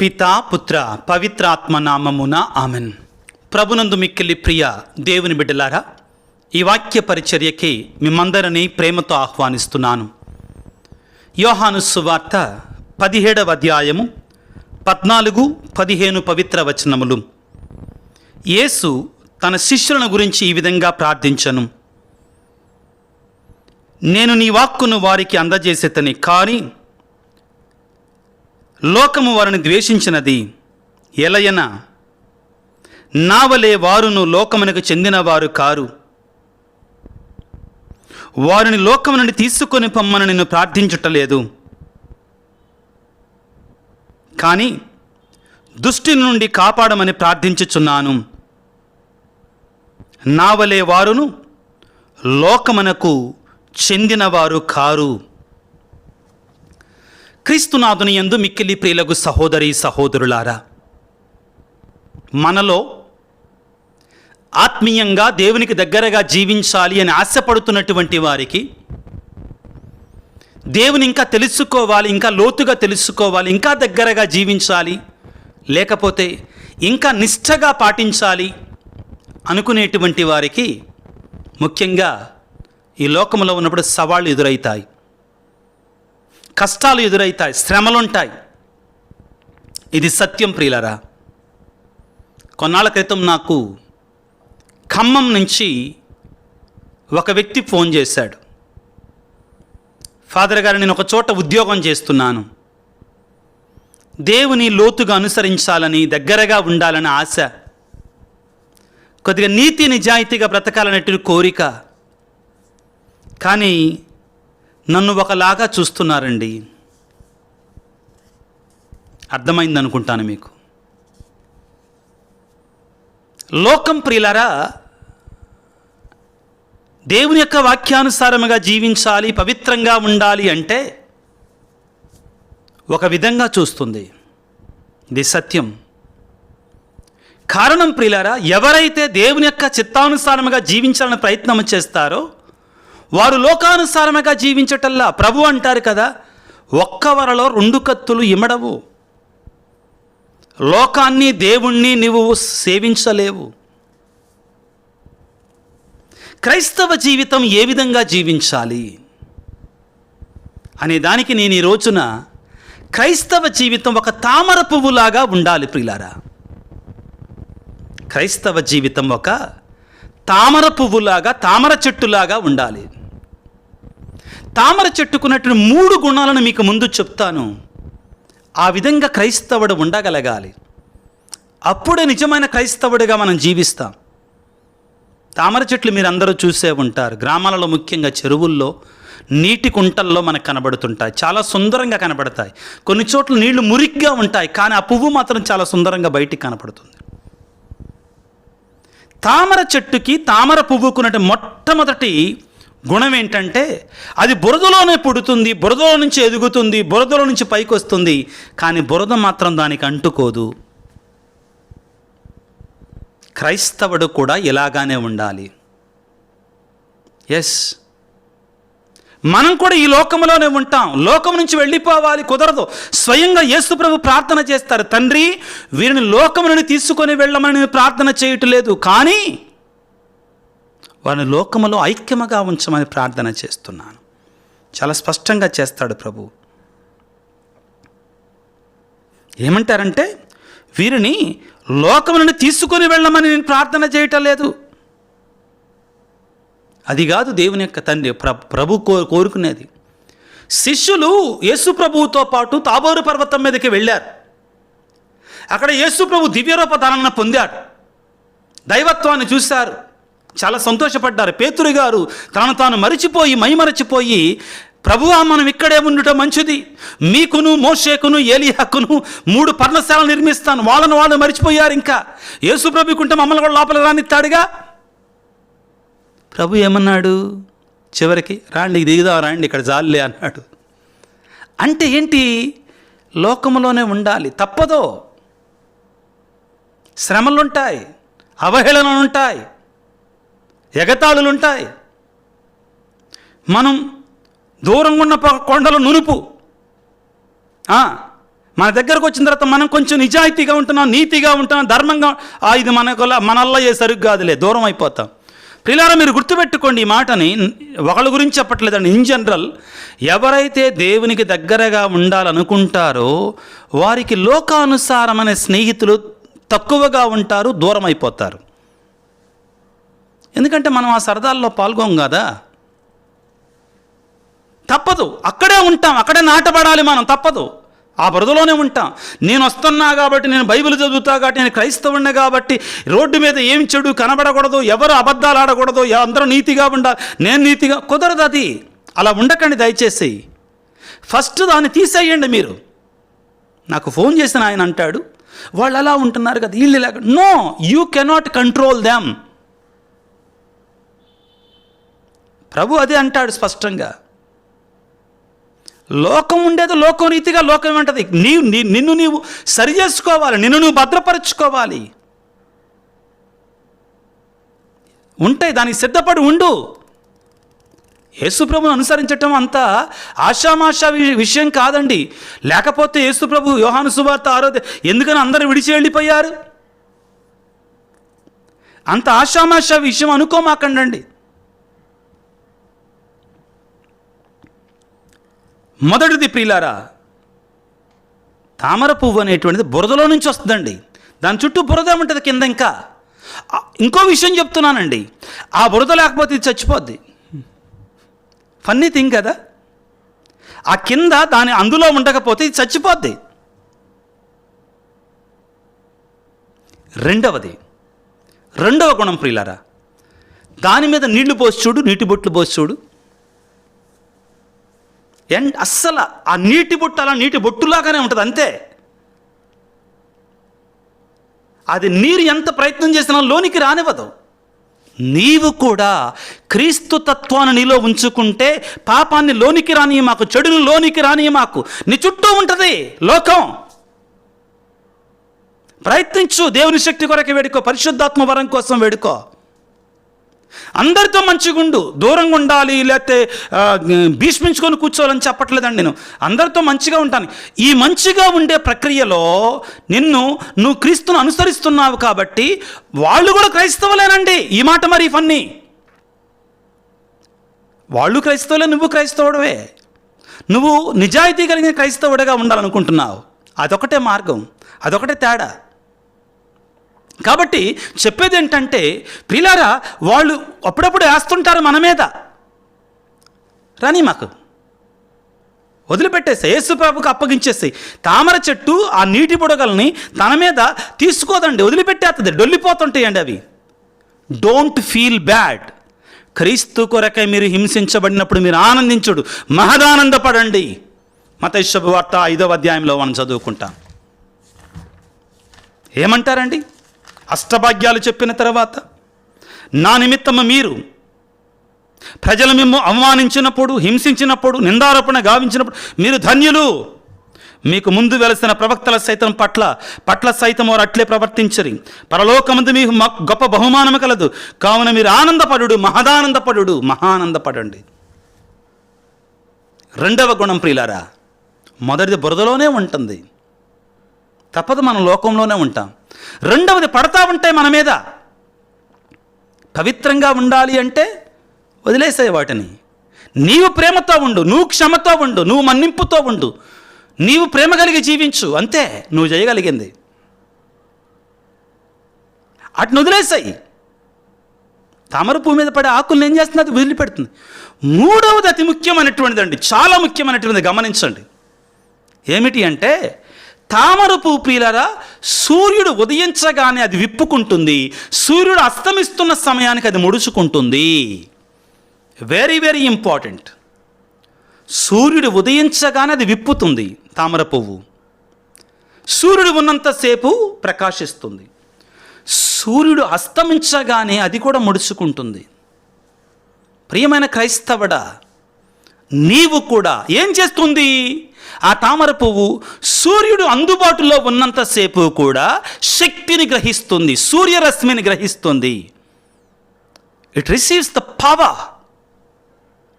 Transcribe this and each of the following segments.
పితా పుత్ర పవిత్రాత్మ నామమున ఆమెన్. ప్రభునందు మిక్కిలి ప్రియ దేవుని బిడ్డలారా, ఈ వాక్య పరిచర్యకి మిమ్మందరినీ ప్రేమతో ఆహ్వానిస్తున్నాను. యోహాను సువార్త 17వ అధ్యాయము 14-15 పవిత్ర వచనములు. యేసు తన శిష్యులను గురించి ఈ విధంగా ప్రార్థించను. నేను నీ వాక్కును వారికి అందజేసేతని, కానీ లోకము వారిని ద్వేషించినది. ఎలయన నా వలె వారును లోకమునకు చెందినవారు కారు. వారిని లోకము నుండి తీసుకొని పొమ్మని నిన్ను ప్రార్థించుటలేదు, కానీ దుష్టి నుండి కాపాడమని ప్రార్థించుచున్నాను. నా వలె వారును లోకమునకు చెందినవారు కారు. క్రీస్తునాథుని యందు మిక్కిలి ప్రియులకు సహోదరి సహోదరులారా, మనలో ఆత్మీయంగా దేవునికి దగ్గరగా జీవించాలి అని ఆశపడుతున్నటువంటి వారికి, దేవుని ఇంకా తెలుసుకోవాలి, ఇంకా లోతుగా తెలుసుకోవాలి, ఇంకా దగ్గరగా జీవించాలి, లేకపోతే ఇంకా నిష్ఠగా పాటించాలి అనుకునేటువంటి వారికి ముఖ్యంగా ఈ లోకంలో ఉన్నప్పుడు సవాళ్ళు ఎదురవుతాయి, కష్టాలు ఎదురవుతాయి, శ్రమలుంటాయి. ఇది సత్యం ప్రియులరా. కొన్నాళ్ళ క్రితం నాకు ఖమ్మం నుంచి ఒక వ్యక్తి ఫోన్ చేశాడు. ఫాదర్ గారు, నేను ఒక చోట ఉద్యోగం చేస్తున్నాను, దేవుని లోతుగా అనుసరించాలని, దగ్గరగా ఉండాలని ఆశ, కొద్దిగా నీతి నిజాయితీగా బ్రతకాలనేటువంటి కోరిక, కానీ నన్ను ఒకలాగా చూస్తున్నారండి. అర్థమైంది అనుకుంటాను మీకు. లోకం ప్రియులారా, దేవుని యొక్క వాక్యానుసారముగా జీవించాలి, పవిత్రంగా ఉండాలి అంటే ఒక విధంగా చూస్తుంది. ఇది సత్యం. కారణం ప్రియులారా, ఎవరైతే దేవుని యొక్క చిత్తానుసారముగా జీవించాలని ప్రయత్నం చేస్తారో వారు లోకానుసారముగా జీవించటల్లా. ప్రభు అంటారు కదా, ఒక్క వరలో 2 కత్తులు ఇమడవు. లోకాన్ని దేవుణ్ణి నువ్వు సేవించలేవు. క్రైస్తవ జీవితం ఏ విధంగా జీవించాలి అనే దానికి నేను ఈ రోజున క్రైస్తవ జీవితం ఒక తామర పువ్వులాగా ఉండాలి ప్రియులారా. క్రైస్తవ జీవితం ఒక తామర పువ్వులాగా, తామర చెట్టులాగా ఉండాలి. తామర చెట్టుకున్నట్టు 3 గుణాలను మీకు ముందు చెప్తాను. ఆ విధంగా క్రైస్తవుడు ఉండగలగాలి. అప్పుడే నిజమైన క్రైస్తవుడిగా మనం జీవిస్తాం. తామర చెట్లు మీరు అందరూ చూసే ఉంటారు. గ్రామాలలో ముఖ్యంగా చెరువుల్లో, నీటి కుంటల్లో మనకు కనబడుతుంటాయి. చాలా సుందరంగా కనబడతాయి. కొన్ని చోట్ల నీళ్లు మురిగ్గా ఉంటాయి, కానీ ఆ పువ్వు మాత్రం చాలా సుందరంగా బయటికి కనపడుతుంది. తామర చెట్టుకి, తామర పువ్వుకున్నట్టు మొట్టమొదటి గుణం ఏంటంటే అది బురదలోనే పుడుతుంది, బురదలో నుంచి ఎదుగుతుంది, బురదలో నుంచి పైకి వస్తుంది, కానీ బురద మాత్రం దానికి అంటుకోదు. క్రైస్తవుడు కూడా ఇలాగానే ఉండాలి. ఎస్, మనం కూడా ఈ లోకంలోనే ఉంటాం. లోకం నుంచి వెళ్ళిపోవాలి కుదరదు. స్వయంగా యేసు ప్రభు ప్రార్థన చేస్తారు, తండ్రి వీరిని లోకం నుండి తీసుకొని వెళ్ళమని నేను ప్రార్థన చేయట్లేదు, కానీ వారిని లోకములో ఐక్యముగా ఉంచమని ప్రార్థన చేస్తున్నాను. చాలా స్పష్టంగా చేస్తాడు ప్రభు. ఏమంటారంటే వీరిని లోకము నుండి తీసుకొని వెళ్ళమని నేను ప్రార్థన చేయటం లేదు. అది కాదు దేవుని యొక్క తండ్రి ప్రభు కోరుకునేది. శిష్యులు యేసు ప్రభువుతో పాటు తాబోరు పర్వతం మీదకి వెళ్ళారు. అక్కడ యేసు ప్రభు దివ్యరూపధారణ పొందాడు, దైవత్వాన్ని చూశారు, చాలా సంతోషపడ్డారు. పేతురు గారు తనను తాను మైమరచిపోయి ప్రభువా, మనం ఇక్కడే ఉండటం మంచిది, మీకును మోషేకును ఏలియాకును 3 పర్ణశాలలు నిర్మిస్తాను. వాళ్ళు మరిచిపోయారు. ఇంకా యేసు ప్రభుకుంటే మమ్మల్ని కూడా లోపల రానిస్తాడుగా. ప్రభు ఏమన్నాడు చివరికి, రాండి దిగుదా, రాండి ఇక్కడ జాలిలే అన్నాడు. అంటే ఏంటి? లోకంలోనే ఉండాలి, తప్పదో. శ్రమలుంటాయి, అవహేళనలుంటాయి, ఎగతాళులుంటాయి. మనం దూరంగా ఉన్న కొండలు నునుపు, మన దగ్గరకు వచ్చిన తర్వాత మనం కొంచెం నిజాయితీగా ఉంటున్నాం, నీతిగా ఉంటున్నాం, ధర్మంగా, ఇది మనల్లా ఏ సరుకు కాదులే, దూరం అయిపోతాం. ప్రియులారా, మీరు గుర్తుపెట్టుకోండి ఈ మాటని. ఒకళ్ళ గురించి చెప్పట్లేదండి, ఇన్ జనరల్. ఎవరైతే దేవునికి దగ్గరగా ఉండాలనుకుంటారో వారికి లోకానుసారమైన స్నేహితులు తక్కువగా ఉంటారు, దూరం అయిపోతారు. ఎందుకంటే మనం ఆ సరదాల్లో పాల్గొం కదా, తప్పదు. అక్కడే ఉంటాం, అక్కడే నాటబడాలి మనం, తప్పదు. ఆ బురదలోనే ఉంటాం. నేను వస్తున్నా కాబట్టి, నేను బైబిల్ చదువుతా కాబట్టి, నేను క్రైస్తవుడిని కాబట్టి రోడ్డు మీద ఏం చెడు కనబడకూడదు, ఎవరు అబద్ధాలు ఆడకూడదు, అందరూ నీతిగా ఉండాలి, నేను నీతిగా, కుదరదు. అది అలా ఉండకండి దయచేసి. ఫస్ట్ దాన్ని తీసేయండి మీరు. నాకు ఫోన్ చేసిన ఆయన అంటాడు, వాళ్ళు అలా ఉంటున్నారు కదా, వీళ్ళు ఇలాగ. No, you cannot control them. Prabhu అదే అంటాడు స్పష్టంగా. లోకం ఉండేది లోకం రీతిగా లోకం అంటది. నిన్ను నీవు సరి చేసుకోవాలి, నిన్ను నువ్వు భద్రపరచుకోవాలి. ఉంటాయి, దానికి సిద్ధపడి ఉండు. యేసుప్రభుని అనుసరించటం అంత ఆషామాషా విషయం కాదండి. లేకపోతే యేసుప్రభు యోహాను సువార్త 6 ఎందుకని అందరూ విడిచి వెళ్ళిపోయారు? అంత ఆషామాషా విషయం అనుకోమాకండి. మొదటిది ప్రియులారా, తామర పువ్వు అనేటువంటిది బురదలో నుంచి వస్తుందండి. దాని చుట్టూ బురద ఉంటుంది కింద. ఇంకో విషయం చెప్తున్నానండి, ఆ బురద లేకపోతే ఇది చచ్చిపోద్ది. ఫన్నీ థింగ్ కదా. ఆ కింద అందులో ఉండకపోతే ఇది చచ్చిపోద్ది. రెండవ గుణం ప్రియులారా, దాని మీద నీళ్లు పోసి చూడు, నీటి బొట్లు పోసి చూడు. అండ్ అస్సలు ఆ నీటి బొట్టు అలా నీటి బొట్టులాగానే ఉంటుంది, అంతే. అది నీరు ఎంత ప్రయత్నం చేసినా లోనికి రానివ్వదు. నీవు కూడా క్రీస్తు తత్వాన్ని నీలో ఉంచుకుంటే పాపాన్ని లోనికి రాని మాకు, చెడుని లోనికి రాని మాకు. నీ చుట్టూ ఉంటుంది లోకం. ప్రయత్నించు, దేవుని శక్తి కొరకు వేడుకో, పరిశుద్ధాత్మ వరం కోసం వేడుకో. అందరితో మంచిగుండు, దూరంగా ఉండాలి, లేకపోతే భీష్మించుకొని కూర్చోవాలని చెప్పట్లేదండి. నేను అందరితో మంచిగా ఉంటాను. ఈ మంచిగా ఉండే ప్రక్రియలో నువ్వు క్రీస్తును అనుసరిస్తున్నావు కాబట్టి వాళ్ళు కూడా క్రైస్తవులేనండి. ఈ మాట మరి ఫన్నీ. వాళ్ళు క్రైస్తవులే, నువ్వు క్రైస్తవుడవే. నువ్వు నిజాయితీ కలిగిన క్రైస్తవుడిగా ఉండాలనుకుంటున్నావు. అదొకటే మార్గం, అదొకటే తేడా. కాబట్టి చెప్పేది ఏంటంటే ప్రియులారా, వాళ్ళు అప్పుడప్పుడు వేస్తుంటారు మన మీద, రాని మాకు వదిలిపెట్టేసి యేసుప్రభుకు అప్పగించేసి. తామర చెట్టు ఆ నీటి బుడగల్ని తన మీద తీసుకోదండి, వదిలిపెట్టేస్తుంది, డొల్లిపోతుంటాయండి అవి. Don't feel bad. క్రీస్తు కొరకై మీరు హింసించబడినప్పుడు మీరు ఆనందించుడు, మహదానందపడండి. మత్తయి శుభవార్త 5వ అధ్యాయంలో మనం చదువుకుంటాం. ఏమంటారండి? అష్టభాగ్యాలు చెప్పిన తర్వాత, నా నిమిత్తము మీరు ప్రజలు మిమ్ము అవమానించినప్పుడు, హింసించినప్పుడు, నిందారోపణ గావించినప్పుడు మీరు ధన్యులు. మీకు ముందు వెలసిన ప్రవక్తల సైతం పట్ల సైతం వారు అట్లే ప్రవర్తించరి. పరలోకమందు మీకు గొప్ప బహుమానము కలదు. కావున మీరు ఆనందపడు, మహానందపడండి. రెండవ గుణం ప్రియులారా, మొదటిది బురదలోనే ఉంటుంది, తప్పదు, మనం లోకంలోనే ఉంటాం. రెండవది పడతా ఉంటాయి మన మీద. పవిత్రంగా ఉండాలి అంటే వదిలేసే వాటిని. నీవు ప్రేమతో ఉండు, నువ్వు క్షమతో ఉండు, నువ్వు మన్నింపుతో ఉండు, నీవు ప్రేమ కలిగి జీవించు, అంతే నువ్వు చేయగలిగింది. వాటిని వదిలేసాయి. తామర పువ్వు మీద పడే ఆకులను ఏం చేస్తుంది? అది వదిలిపెడుతుంది. మూడవది అతి ముఖ్యమైనటువంటిది అండి, చాలా ముఖ్యమైనటువంటిది, గమనించండి. ఏమిటి అంటే, తామర పువ్వు ప్రియులారా, సూర్యుడు ఉదయించగానే అది విప్పుకుంటుంది, సూర్యుడు అస్తమిస్తున్న సమయానికి అది ముడుచుకుంటుంది. Very very important. సూర్యుడు ఉదయించగానే అది విప్పుతుంది తామర పువ్వు. సూర్యుడు ఉన్నంతసేపు ప్రకాశిస్తుంది. సూర్యుడు అస్తమించగానే అది కూడా ముడుచుకుంటుంది. ప్రియమైన క్రైస్తవుడా, నీవు కూడా ఏం చేస్తుంది? ఆ తామర పువ్వు సూర్యుడు అందుబాటులో ఉన్నంతసేపు కూడా శక్తిని గ్రహిస్తుంది, సూర్యరశ్మిని గ్రహిస్తుంది. It receives the power,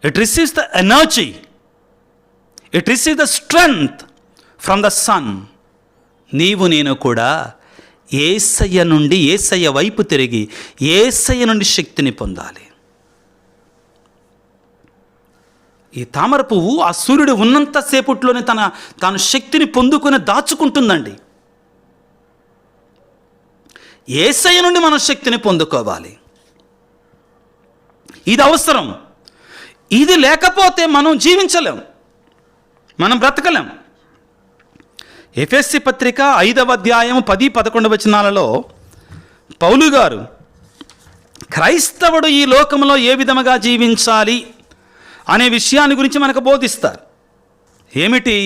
it receives the energy, it receives the strength from the sun. నీవు నేను కూడా యేసయ్య వైపు తిరిగి యేసయ్య నుండి శక్తిని పొందాలి. ఈ తామర పువ్వు ఆ సూర్యుడు ఉన్నంతసేపట్లోనే తాను శక్తిని పొందుకొని దాచుకుంటుందండి. యేసయ్య నుండి మనం శక్తిని పొందుకోవాలి. ఇది అవసరం. ఇది లేకపోతే మనం జీవించలేం, మనం బ్రతకలేం. ఎఫెసీ పత్రిక 5వ అధ్యాయం 10-11 వచనాలలో పౌలు గారు క్రైస్తవుడు ఈ లోకంలో ఏ విధముగా జీవించాలి అనే విషయాన్ని గురించి మనకు బోధిస్తారు. ఏమిటి?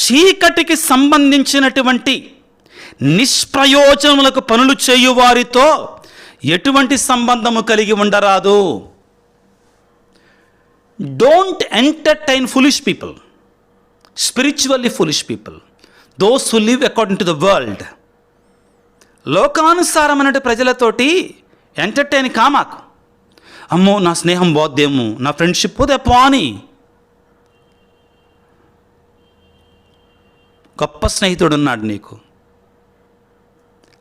చీకటికి సంబంధించినటువంటి నిష్ప్రయోజనములకు పనులు చేయువారితో ఎటువంటి సంబంధము కలిగి ఉండరాదు. Don't entertain foolish people, spiritually foolish people, those who live according to the world. లోకానుసారమైన ప్రజలతోటి ఎంటర్టైన్ కామాకు. అమ్మో నా స్నేహం పోద్దేమో, నా ఫ్రెండ్షిప్ పోతే పోని. గొప్ప స్నేహితుడు ఉన్నాడు నీకు,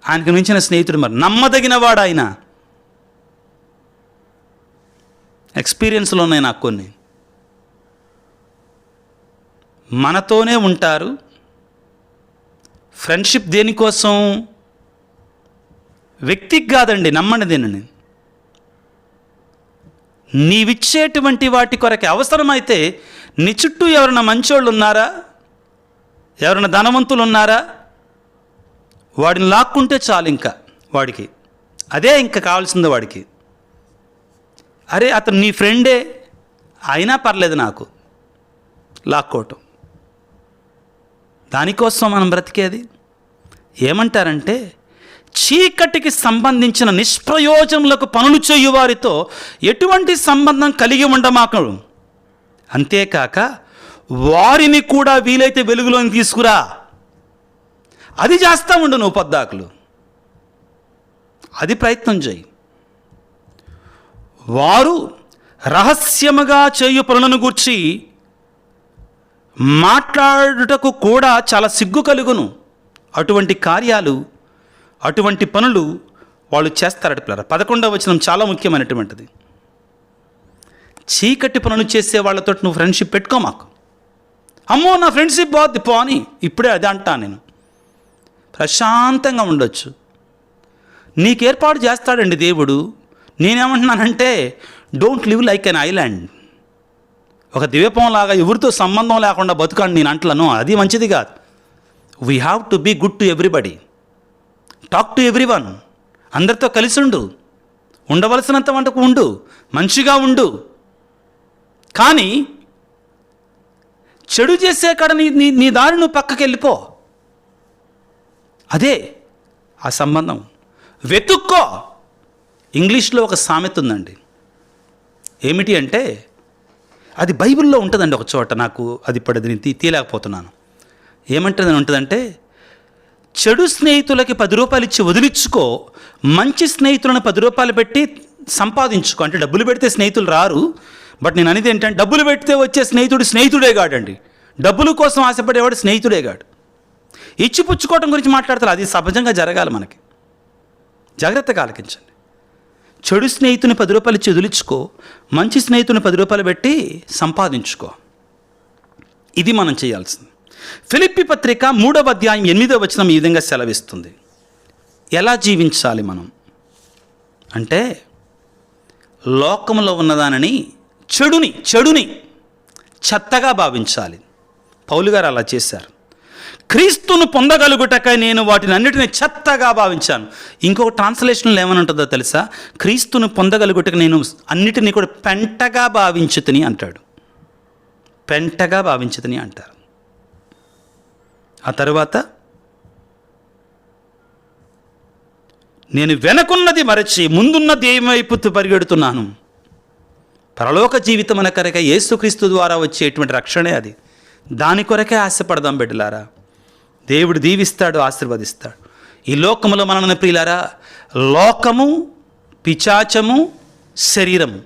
ఆయనకు మించిన స్నేహితుడు మరి నమ్మదగిన వాడు ఆయన. ఎక్స్పీరియన్స్లో ఉన్నాయి నాకు కొన్ని. మనతోనే ఉంటారు. ఫ్రెండ్షిప్ దేనికోసం? వ్యక్తికి కాదండి, నమ్మండి దీనిని. నీవిచ్చేటువంటి వాటి కొరకు అవసరమైతే నీ చుట్టూ ఎవరైనా మంచోళ్ళు ఉన్నారా, ఎవరైనా ధనవంతులు ఉన్నారా, వాడిని లాక్కుంటే చాలు. ఇంకా వాడికి అదే ఇంకా కావాల్సింది వాడికి. అరే అతను నీ ఫ్రెండే అయినా పర్లేదు నాకు, లాక్కోవటం. దానికోసం మనం బ్రతికేది. ఏమంటారంటే చీకటికి సంబంధించిన నిష్ప్రయోజనములకు పనులు చేయు వారితో ఎటువంటి సంబంధం కలిగి ఉండమాకు. అంతేకాక వారిని కూడా వీలైతే వెలుగులోకి తీసుకురా. అది చేస్తూ ఉండు నువ్వు పొద్దాకులు, అది ప్రయత్నం చేయి. వారు రహస్యముగా చేయు పనులను గూర్చి మాట్లాడుటకు కూడా చాలా సిగ్గు కలుగును. అటువంటి కార్యాలు, అటువంటి పనులు వాళ్ళు చేస్తారట పిల్లరా. 11వ వచనం చాలా ముఖ్యమైనటువంటిది. చీకటి పనులు చేసే వాళ్ళతో నువ్వు ఫ్రెండ్షిప్ పెట్టుకో మాకు. అమ్మో నా ఫ్రెండ్షిప్ బాగుంది పోని, ఇప్పుడే అదే అంటాను నేను. ప్రశాంతంగా ఉండొచ్చు. నీకు ఏర్పాటు చేస్తాడండి దేవుడు. నేనేమంటున్నానంటే don't live like an island. ఒక ద్వీపంలాగా ఎవరితో సంబంధం లేకుండా బతుకండి నేను అంటలను. అది మంచిది కాదు. We have to be good to everybody, talk to everyone. అందరితో కలిసి ఉండు, ఉండవలసినంత వంటకు ఉండు, మంచిగా ఉండు. కానీ చెడు చేసే కాడ నీ దారి నువ్వు పక్కకి వెళ్ళిపో. అదే ఆ సంబంధం. వెతుక్కో. ఇంగ్లీష్లో ఒక సామెత ఉందండి. ఏమిటి అంటే అది బైబిల్లో ఉంటుందండి ఒక చోట. నాకు అది ఇప్పుడు నేను తీయలేకపోతున్నాను. ఏమంటుందని ఉంటుందంటే చెడు స్నేహితులకి 10 రూపాయలు ఇచ్చి వదిలించుకో, మంచి స్నేహితులను 10 రూపాయలు పెట్టి సంపాదించుకో. అంటే డబ్బులు పెడితే స్నేహితులు రారు. బట్ నేను అనేది ఏంటంటే డబ్బులు పెడితే వచ్చే స్నేహితుడే కాడండి. డబ్బుల కోసం ఆశపడేవాడు స్నేహితుడే కాడు. ఇచ్చిపుచ్చుకోవటం గురించి మాట్లాడతారు. అది సహజంగా జరగాలి మనకి. జాగ్రత్తగా ఆలకించండి. చెడు స్నేహితుని 10 రూపాయలు ఇచ్చి వదిలించుకో, మంచి స్నేహితుని 10 రూపాయలు పెట్టి సంపాదించుకో. ఇది మనం చేయాల్సింది. ఫిలిప్పీ పత్రిక 3వ అధ్యాయం 8వ వచనం ఈ విధంగా సెలవిస్తుంది. ఎలా జీవించాలి మనం అంటే లోకంలో ఉన్నదానని చెడుని చెత్తగా భావించాలి. పౌలు గారు అలా చేశారు. క్రీస్తును పొందగలుగుటకై నేను వాటిని అన్నిటిని చెత్తగా భావించాను. ఇంకొక ట్రాన్స్లేషన్లో ఏమని ఉంటుందో తెలుసా? క్రీస్తును పొందగలుగుటకు నేను అన్నిటినీ కూడా పెంటగా భావించుతుని అంటాడు. పెంటగా భావించుతుని అంటారు. ఆ తరువాత నేను వెనకున్నది మరచి ముందున్న ధ్యేయం వైపు పరిగెడుతున్నాను. పరలోక జీవితం అనే కొరకే యేసుక్రీస్తు ద్వారా వచ్చేటువంటి రక్షణే అది. దాని కొరకే ఆశపడదాం బిడ్డలారా. దేవుడు దీవిస్తాడు, ఆశీర్వదిస్తాడు. ఈ లోకములో మనల్ని ప్రియులారా, లోకము, పిచాచము, శరీరము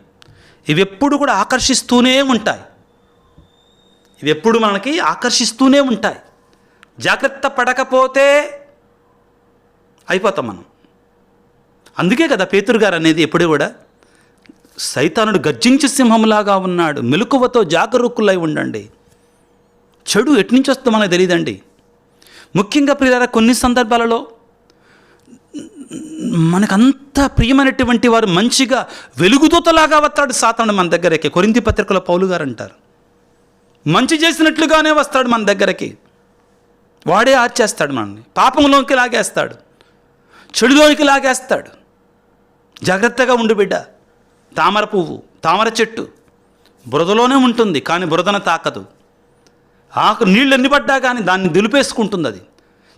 ఇవి ఎప్పుడు కూడా ఆకర్షిస్తూనే ఉంటాయి. ఇవి ఎప్పుడు మనకి ఆకర్షిస్తూనే ఉంటాయి. జాగ్రత్త పడకపోతే అయిపోతాం మనం. అందుకే కదా పేతురు గారు అనేది ఎప్పుడు కూడా, సైతానుడు గర్జించు సింహంలాగా ఉన్నాడు, మెలకువతో జాగరూకులై ఉండండి. చెడు ఎట్నుంచి వస్తుందో మనకు తెలియదండి. ముఖ్యంగా ప్రియులారా, కొన్ని సందర్భాలలో మనకంత ప్రియమైనటువంటి వారు మంచిగా వెలుగుదూతలాగా వస్తాడు సాతానుడు మన దగ్గరకి. కొరింథీ పత్రికలో పౌలు గారు అంటారు, మంచి చేసినట్లుగానే వస్తాడు మన దగ్గరకి. వాడే ఆర్చేస్తాడు మనల్ని, పాపంలోకి లాగేస్తాడు, చెడులోనికి లాగేస్తాడు. జాగ్రత్తగా ఉండు బిడ్డ. తామర పువ్వు, తామర చెట్టు బురదలోనే ఉంటుంది, కానీ బురదను తాకదు. ఆకు నీళ్ళు ఎన్ని పడ్డా కానీ దాన్ని దులిపేసుకుంటుంది. అది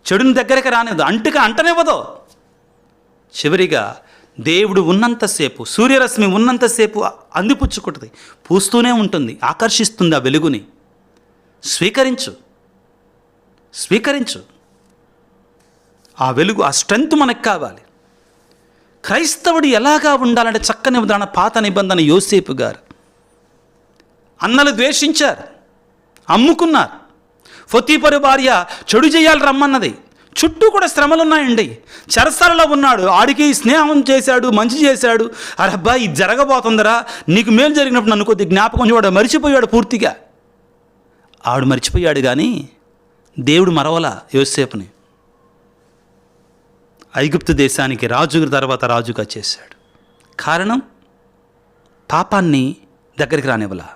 చెడుని దగ్గరికి రానివ్వదు, అంటనివ్వదు. చివరిగా దేవుడు ఉన్నంతసేపు, సూర్యరశ్మి ఉన్నంతసేపు అందిపుచ్చుకుంటుంది, పూస్తూనే ఉంటుంది, ఆకర్షిస్తుంది ఆ వెలుగుని. స్వీకరించు ఆ వెలుగు, ఆ స్ట్రెంగ్త్ మనకు కావాలి. క్రైస్తవుడు ఎలాగా ఉండాలంటే చక్కని ఉదాహరణ పాత నిబంధన యోసేపు గారు. అన్నలు ద్వేషించారు, అమ్ముకున్నారు. పొతీఫరు భార్య చెడు చేయాలి రమ్మన్నది. చుట్టూ కూడా శ్రమలు ఉన్నాయండి. చెరసాలలో ఉన్నాడు, ఆడికి స్నేహం చేశాడు, మంచి చేశాడు. అరబ్బా ఇది జరగబోతుందరా, నీకు మేలు జరిగినప్పుడు నన్ను కొద్ది జ్ఞాపకం చేయవాడు. మరిచిపోయాడు పూర్తిగా. ఆవిడ మరిచిపోయాడు కానీ దేవుడు మరవలా యోసేపుని. ఐగుప్తు దేశానికి రాజు తర్వాత రాజుగా చేశాడు. కారణం, పాపాన్ని దగ్గరికి రానివ్వలా,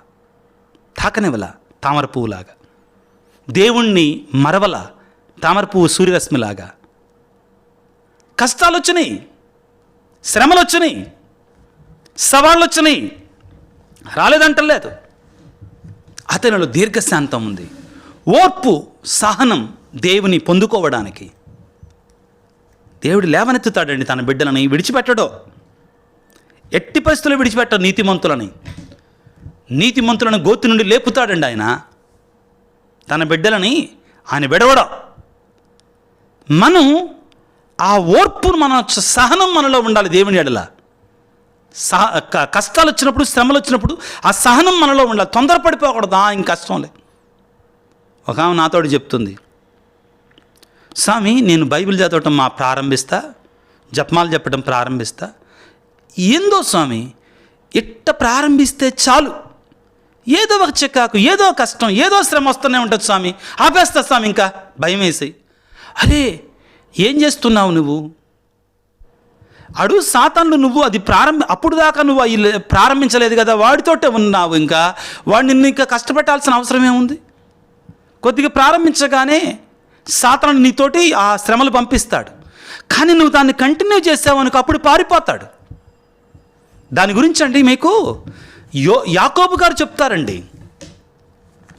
తాకనివ్వలా. తామర పువ్వులాగా దేవుణ్ణి మరవల, తామర పువ్వు సూర్యరశ్మిలాగా. కష్టాలు వచ్చినాయి, శ్రమలు వచ్చినాయి, సవాళ్ళు వచ్చినాయి, రాలేదంటలేదు. అతనిలో దీర్ఘశాంతం ఉంది, ఓర్పు, సహనం దేవుని పొందుకోవడానికి. దేవుడు లేవనెత్తుతాడండి తన బిడ్డలని, విడిచిపెట్టడో. ఎట్టి పరిస్థితుల్లో విడిచిపెట్టడు నీతిమంతులను గోతి నుండి లేపుతాడండి ఆయన. తన బిడ్డలని ఆయన విడవడం. మనం ఆ ఓర్పును, మన సహనం మనలో ఉండాలి దేవుని ఎడల. కష్టాలు వచ్చినప్పుడు, శ్రమలు వచ్చినప్పుడు ఆ సహనం మనలో ఉండాలి. తొందరపడిపోకూడదు. ఇంక కష్టంలే. ఒక ఆమె నాతోటి చెప్తుంది, స్వామి నేను బైబిల్ చదవటం ప్రారంభిస్తా, జపమాలు చెప్పడం ప్రారంభిస్తా. ఏందో స్వామి, ఇట్ట ప్రారంభిస్తే చాలు ఏదో ఒక చికాకు, ఏదో కష్టం, ఏదో శ్రమ వస్తూనే ఉంటుంది స్వామి. ఆపేస్తా స్వామి, ఇంకా భయం వేసి. అరే ఏం చేస్తున్నావు నువ్వు? అడుగు సాతానుడు, నువ్వు అది అప్పుడు దాకా నువ్వు ప్రారంభించలేదు కదా, వాడితోటే ఉన్నావు. ఇంకా వాడు నిన్ను ఇంకా కష్టపెట్టాల్సిన అవసరం ఏముంది? కొద్దిగా ప్రారంభించగానే సాతానుడు నీతోటి ఆ శ్రమలు పంపిస్తాడు. కానీ నువ్వు దాన్ని కంటిన్యూ చేసావు అనుకో, అప్పుడు పారిపోతాడు. దాని గురించి అండి మీకు యాకోబు గారు చెప్తారండి.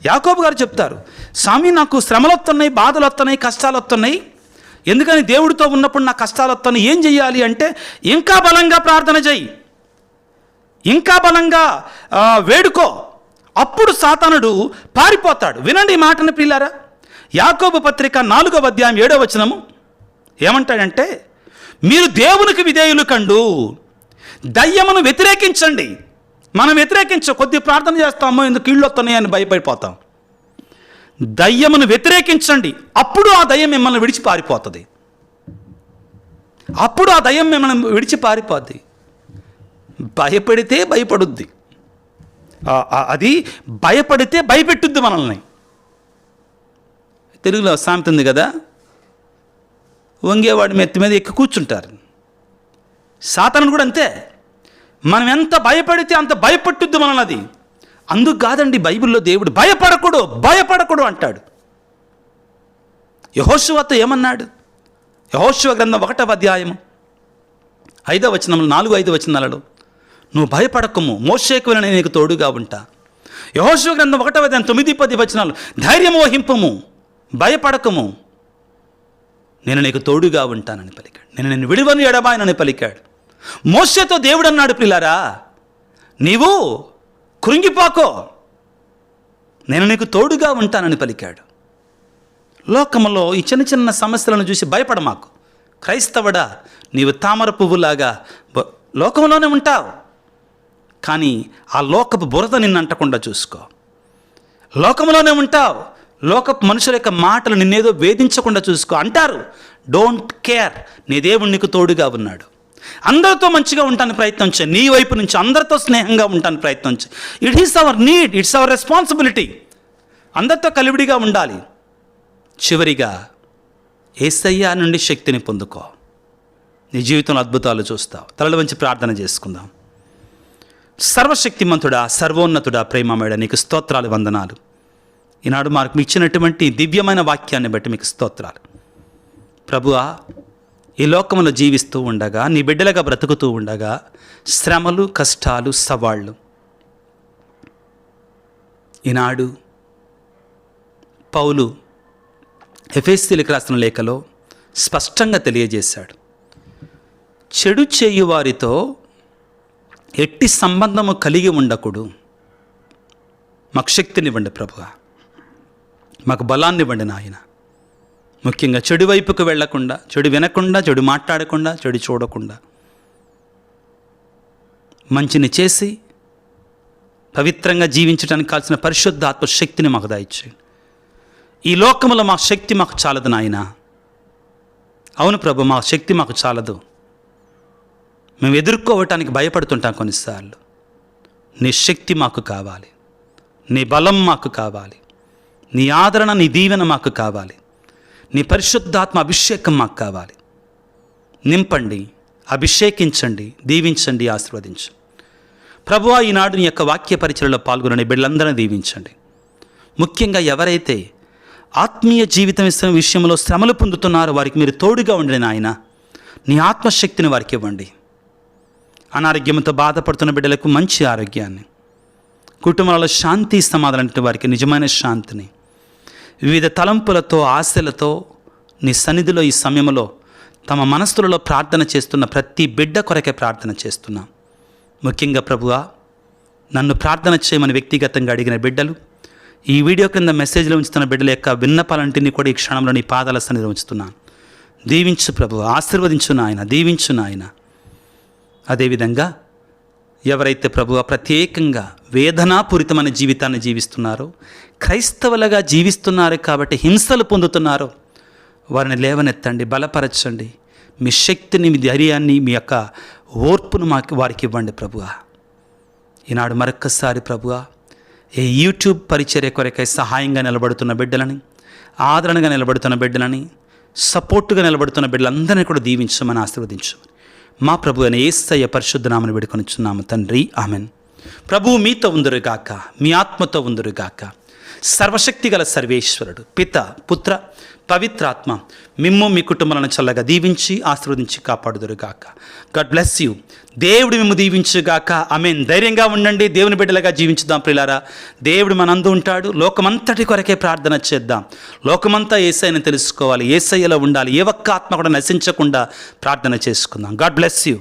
యాకోబు గారు చెప్తారు, స్వామి నాకు శ్రమలు వస్తున్నాయి, బాధలు వస్తున్నాయి, కష్టాలు వస్తున్నాయి. ఎందుకని దేవుడితో ఉన్నప్పుడు నా కష్టాలు వస్తున్నాయి, ఏం చెయ్యాలి అంటే ఇంకా బలంగా ప్రార్థన చెయ్యి, ఇంకా బలంగా వేడుకో, అప్పుడు సాతానుడు పారిపోతాడు. వినండి ఈ మాటను ప్రియులారా. యాకోబు పత్రిక 4వ అధ్యాయం 7వ వచనము ఏమంటాడంటే, మీరు దేవునికి విధేయులు కండు, దయ్యమును వ్యతిరేకించండి. మనం కొద్ది ప్రార్థన చేస్తామో ఎందుకు కీళ్ళు వస్తున్నాయని భయపడిపోతాం. దయ్యమును వ్యతిరేకించండి, అప్పుడు ఆ దయ్యం మిమ్మల్ని విడిచి పారిపోతుంది. భయపడితే భయపడుద్ది, అది భయపడితే భయపెట్టుద్ది మనల్ని. తెలుగులో సామెత ఉంది కదా, వంగేవాడి మెత్తి మీద ఎక్కి కూర్చుంటారు. సాతానుడు కూడా అంతే. మనం ఎంత భయపడితే అంత భయపెట్టుద్ది మనల్ని అది. అందుకు కాదండి బైబిల్లో దేవుడు భయపడకూడదు అంటాడు. యెహోషువతో ఏమన్నాడు? యెహోషువ గ్రంథం 1వ అధ్యాయం 5వ వచనంలో, 4-5 వచనాలలో, నువ్వు భయపడకము, మోషేకు నేను నీకు తోడుగా ఉంటా. యెహోషువ గ్రంథం 1వ అధ్యాయం 9-10 వచనాలు, ధైర్యము వహింపము, భయపడకము, నేను నీకు తోడుగా ఉంటానని పలికాడు. నేను నిన్ను విడువను ఎడబాయనని పలికాడు. మోషేతో దేవుడు అన్నాడు, ప్రియులారా నీవు కృంగిపోకో, నేను నీకు తోడుగా ఉంటానని పలికాడు. లోకములో ఈ చిన్న చిన్న సమస్యలను చూసి భయపడమాకు. క్రైస్తవుడా, నీవు తామర పువ్వులాగా లోకంలోనే ఉంటావు, కానీ ఆ లోకపు బురద నిన్ను అంటకుండా చూసుకో. లోకంలోనే ఉంటావు, లోకపు మనుషుల యొక్క మాటలు నిన్నేదో వేధించకుండా చూసుకో అంటారు. డోంట్ కేర్, నీ దేవుడు నీకు తోడుగా ఉన్నాడు. అందరితో మంచిగా ఉండటానికి ప్రయత్నించే, నీ వైపు నుంచి అందరితో స్నేహంగా ఉండటానికి ప్రయత్నించే. It is our need, it's our responsibility. అందరితో కలివిడిగా ఉండాలి. చివరిగా యేసయ్య నుండి శక్తిని పొందుకో. నీ జీవితంలో అద్భుతాలు చూస్తావు. తలలు వంచి ప్రార్థన చేసుకుందాం. సర్వశక్తిమంతుడా, సర్వోన్నతుడా, ప్రేమమేడ, నీకు స్తోత్రాలు, వందనాలు. ఈనాడు మాకు ఇచ్చినటువంటి దివ్యమైన వాక్యాన్ని బట్టి మీకు స్తోత్రాలు. ప్రభువా, ఈ లోకంలో జీవిస్తూ ఉండగా, నీ బిడ్డలుగా బ్రతుకుతూ ఉండగా శ్రమలు, కష్టాలు, సవాళ్ళు ఈనాడు పౌలు ఎఫెసీయులకు రాసిన లేఖలో స్పష్టంగా తెలియజేశాడు. చెడు చేయువారితో ఎట్టి సంబంధము కలిగి ఉండకూడదు. మాకు శక్తినివ్వండి ప్రభువా, మాకు బలాన్నివ్వండి నాయన. ముఖ్యంగా చెడు వైపుకు వెళ్లకుండా, చెడు వినకుండా, చెడు మాట్లాడకుండా, చెడు చూడకుండా మంచిని చేసి పవిత్రంగా జీవించడానికి కావాల్సిన పరిశుద్ధ ఆత్మశక్తిని మాకు దయచేయండి. ఈ లోకంలో మా శక్తి మాకు చాలదు నాయన. అవును ప్రభు, మా శక్తి మాకు చాలదు. మేము ఎదుర్కోవటానికి భయపడుతుంటాం కొన్నిసార్లు. నీ శక్తి మాకు కావాలి, నీ బలం మాకు కావాలి, నీ ఆదరణ, నీ దీవెన మాకు కావాలి, నీ పరిశుద్ధాత్మ అభిషేకం మాకు కావాలి. నింపండి, అభిషేకించండి, దీవించండి, ఆశీర్వదించండి. ప్రభువా, ఈనాడు నీ యొక్క వాక్య పరిచయలో పాల్గొనే బిడ్డలందరినీ దీవించండి. ముఖ్యంగా ఎవరైతే ఆత్మీయ జీవితం విషయంలో శ్రమలు పొందుతున్నారో వారికి మీరు తోడుగా ఉండండి నాయన. నీ ఆత్మశక్తిని వారికి ఇవ్వండి. అనారోగ్యంతో బాధపడుతున్న బిడ్డలకు మంచి ఆరోగ్యాన్ని, కుటుంబాలలో శాంతి సమాధానం వారికి నిజమైన శాంతిని, వివిధ తలంపులతో, ఆశలతో నీ సన్నిధిలో ఈ సమయంలో తమ మనస్సులలో ప్రార్థన చేస్తున్న ప్రతి బిడ్డ కొరకే ప్రార్థన చేస్తున్నాం. ముఖ్యంగా ప్రభువా, నన్ను ప్రార్థన చేయమని వ్యక్తిగతంగా అడిగిన బిడ్డలు, ఈ వీడియో క్రింద మెసేజ్లో ఉంచుతున్న బిడ్డల యొక్క విన్నపాలంటిని కూడా ఈ క్షణంలో నీ పాదాల సన్నిధిలో ఉంచుతున్నాను. దీవించు ప్రభువా, ఆశీర్వదించు నాయన, దీవించు నాయన. అదేవిధంగా ఎవరైతే ప్రభువా ప్రత్యేకంగా వేదనాపూరితమైన జీవితాన్ని జీవిస్తున్నారో, క్రైస్తవులుగా జీవిస్తున్నారు కాబట్టి హింసలు పొందుతున్నారో వారిని లేవనెత్తండి, బలపరచండి. మీ శక్తిని, మీ ధైర్యాన్ని, మీ యొక్క ఓర్పును వారికి ఇవ్వండి ప్రభువా. ఈనాడు మరొక్కసారి ప్రభువా, ఈ యూట్యూబ్ పరిచర్య కొరకై సహాయంగా నిలబడుతున్న బిడ్డలని, ఆదరణగా నిలబడుతున్న బిడ్డలని, సపోర్టుగా నిలబడుతున్న బిడ్డలందరినీ కూడా దీవించమని, ఆశీర్వదించమని మా ప్రభు అయిన యేసయ్య పరిశుద్ధ నామమున వేడుకొనుచున్నాము తండ్రి, ఆమెన్. ప్రభువు మీతో ఉందురుగాక, మీ ఆత్మతో ఉందురుగాక. సర్వశక్తి గల సర్వేశ్వరుడు పిత, పుత్ర, పవిత్రాత్మ మిమ్ము మీ కుటుంబాలను చల్లగా దీవించి ఆశీర్వదించి కాపాడుదురుగాక. God bless you. దేవుడు మిమ్ము దీవించుగాక. ఆమేన్. ధైర్యంగా ఉండండి, దేవుని బిడ్డలుగా జీవించుదాం ప్రియులారా. దేవుడు మనందు ఉంటాడు. లోకమంతటి కొరకే ప్రార్థన చేద్దాం. లోకమంతా యేసయ్యను తెలుసుకోవాలి, యేసయ్యలో ఉండాలి. ఏ ఒక్క ఆత్మ కూడా నశించకుండా ప్రార్థన చేసుకుందాం. God bless you.